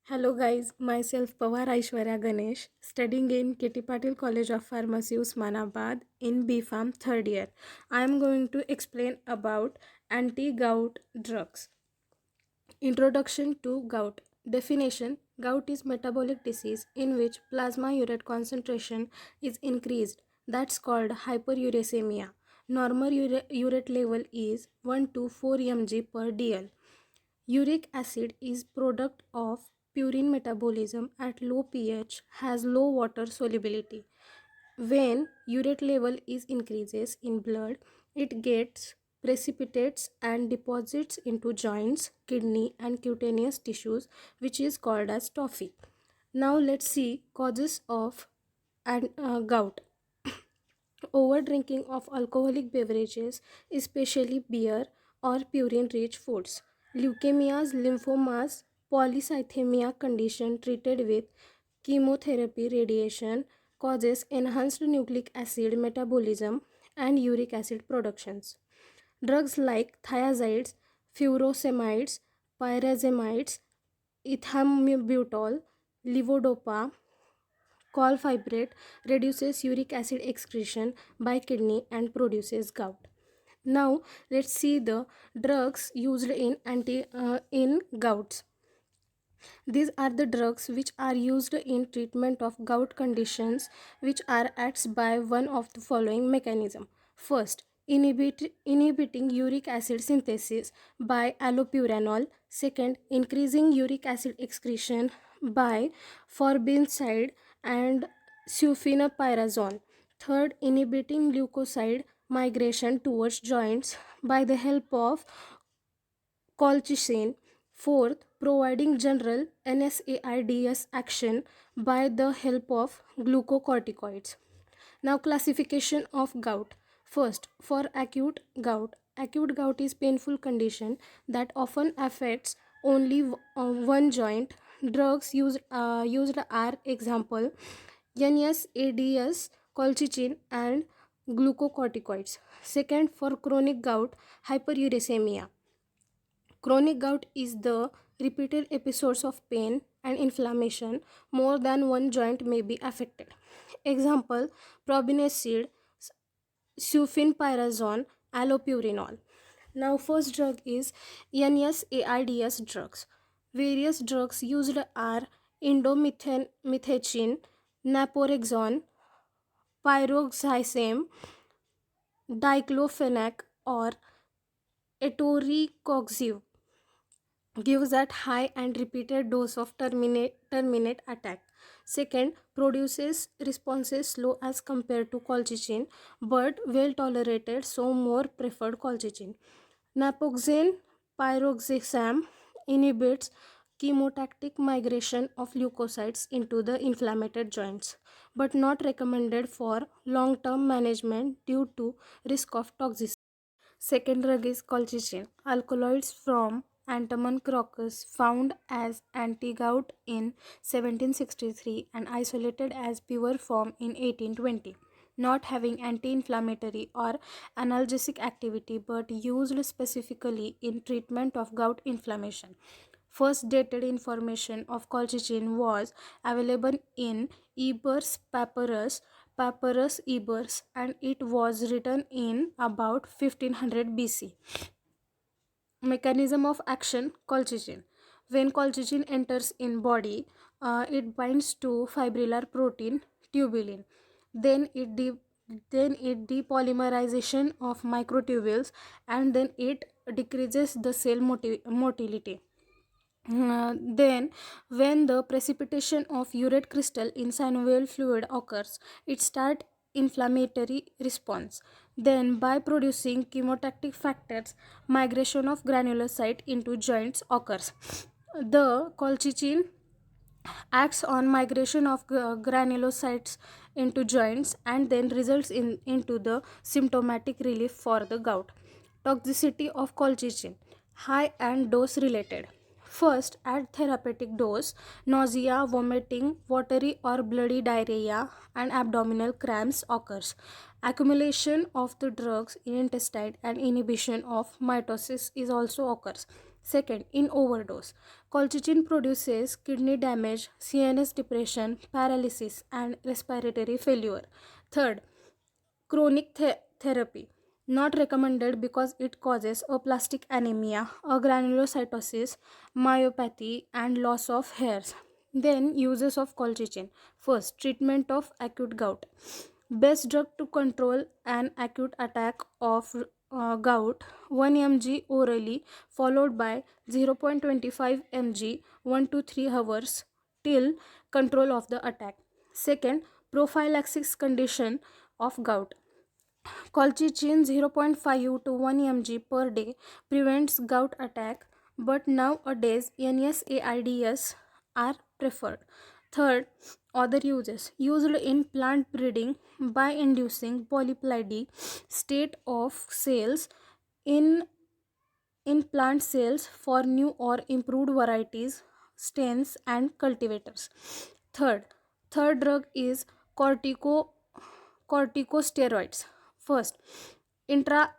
Hello guys, myself Pawar Aishwarya Ganesh, studying in K.T. Patil College of Pharmacy, Usmanabad in B.Pharm third year. I am going to explain about anti-gout drugs. Introduction to gout. Definition: gout is metabolic disease in which plasma urate concentration is increased. That's called hyperuricemia. Normal urate level is 1 to 4 mg per dl. Uric acid is product of purine metabolism at low pH, has low water solubility. When urate level is increases in blood, it gets precipitates and deposits into joints, kidney and cutaneous tissues, which is called as tophi. Now let's see causes of gout. Over drinking of alcoholic beverages, especially beer or purine rich foods. Leukemias, lymphomas, polycythemia condition treated with chemotherapy radiation causes enhanced nucleic acid metabolism and uric acid productions. Drugs like thiazides, furosemides, pyrazamides, ethambutol, levodopa, Colfibrate reduces uric acid excretion by kidney and produces gout. Now let's see the drugs used in gouts. These are the drugs which are used in treatment of gout conditions which are acts by one of the following mechanism. First, inhibiting uric acid synthesis by allopurinol. Second, increasing uric acid excretion by forbincide and sulfenapyrazole. Third, inhibiting leukocyte migration towards joints by the help of colchicine. Fourth, providing general NSAIDs action by the help of glucocorticoids. Now, classification of gout. First, for acute gout. Acute gout is painful condition that often affects only one joint. Drugs used are example NSAIDs, colchicine, and glucocorticoids. Second, for chronic gout, hyperuricemia. Chronic gout is the repeated episodes of pain and inflammation. More than one joint may be affected. Example: probenecid, sulfenpyrazone, allopurinol. Now, first drug is NSAIDs drugs. Various drugs used are indomethacin, naproxen, pyroxyzam, diclofenac, or etoricoxib. Gives at high and repeated dose of terminate attack. Second, produces responses slow as compared to colchicine but well tolerated, so more preferred colchicine. Naproxen pyroxyxam inhibits chemotactic migration of leukocytes into the inflamed joints but not recommended for long term management due to risk of toxicity. Second drug is colchicine. Alkaloids from Antemon crocus, found as anti-gout in 1763 and isolated as pure form in 1820. Not having anti-inflammatory or analgesic activity but used specifically in treatment of gout inflammation. First dated information of colchicine was available in Ebers Papyrus Ebers, and it was written in about 1500 BC. Mechanism of action: colchicine. When colchicine enters in body, it binds to fibrillar protein tubulin. Then it depolymerization of microtubules, and then it decreases the cell motility. Then, when the precipitation of urate crystal in synovial fluid occurs, it starts inflammatory response. Then, by producing chemotactic factors, migration of granulocyte into joints occurs. The colchicine acts on migration of granulocytes into joints and then results into the symptomatic relief for the gout. Toxicity of colchicine: high and dose related. First, at therapeutic dose, nausea, vomiting, watery or bloody diarrhea, and abdominal cramps occurs. Accumulation of the drugs in intestine and inhibition of mitosis is also occurs. Second, in overdose. Colchicine produces kidney damage, CNS depression, paralysis, and respiratory failure. Third, chronic therapy. Not recommended because it causes aplastic anemia, agranulocytosis, myopathy, and loss of hairs. Then, uses of colchicine. First, treatment of acute gout. Best drug to control an acute attack of gout, 1 mg orally, followed by 0.25 mg 1 to 3 hours till control of the attack. Second, prophylaxis condition of gout. Colchicine 0.5 to 1 mg per day prevents gout attack, but nowadays NSAIDs are preferred. Third, other uses. Used in plant breeding by inducing polyploidy state of cells in plant cells for new or improved varieties, strains, and cultivators. Third, third drug is corticosteroids. First, intra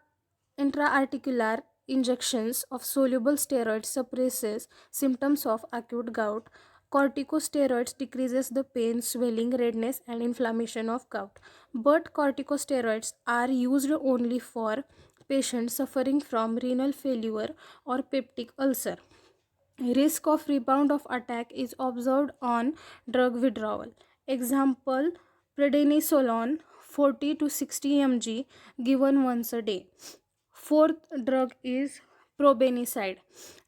intraarticular injections of soluble steroids suppresses symptoms of acute gout. Corticosteroids decreases the pain, swelling, redness, and inflammation of gout. But corticosteroids are used only for patients suffering from renal failure or peptic ulcer. Risk of rebound of attack is observed on drug withdrawal. Example, prednisolone 40 to 60 mg given once a day. Fourth drug is probenicide.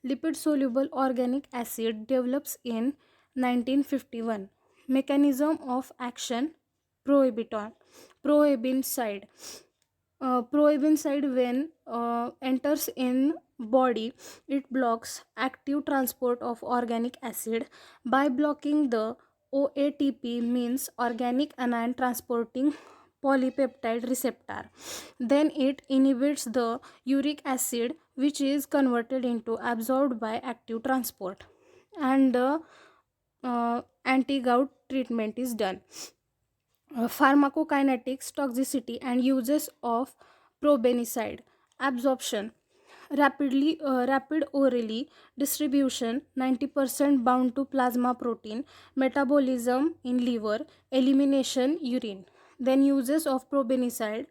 Lipid soluble organic acid develops in 1951. Mechanism of action, prohibinicide. Prohibinicide when enters in body, it blocks active transport of organic acid by blocking the OATP, means organic anion transporting polypeptide receptor. Then it inhibits the uric acid, which is converted into absorbed by active transport, and the anti-gout treatment is done. Pharmacokinetics, toxicity, and uses of probenicide. Absorption, rapid orally distribution, 90% bound to plasma protein, metabolism in liver, elimination urine. Then uses of probenicide,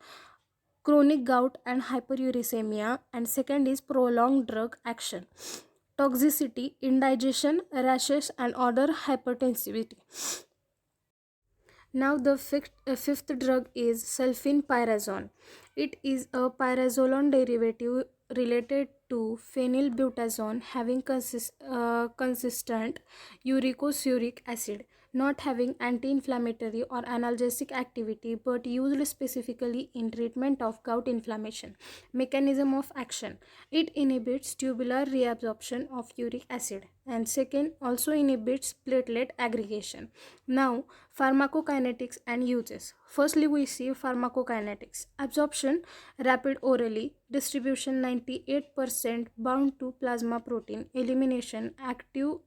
chronic gout and hyperuricemia, and second is prolonged drug action. Toxicity, indigestion, rashes, and other hypertensivity. Now the fifth drug is sulfenpyrazone. It is a pyrazolone derivative related to phenylbutazone, having consistent uricosuric acid, not having anti-inflammatory or analgesic activity, but used specifically in treatment of gout inflammation. Mechanism of action, it inhibits tubular reabsorption of uric acid, and second, also inhibits platelet aggregation. Now, pharmacokinetics and uses. Firstly, we see pharmacokinetics. Absorption, rapid orally. Distribution, 98% bound to plasma protein. Elimination, active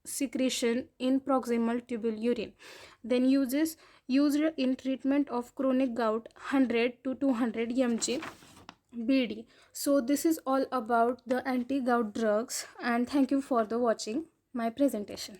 secretion in proximal tubule urine. Then uses, used in treatment of chronic gout, 100 to 200 mg BD. So this is all about the anti-gout drugs, and thank you for the watching my presentation.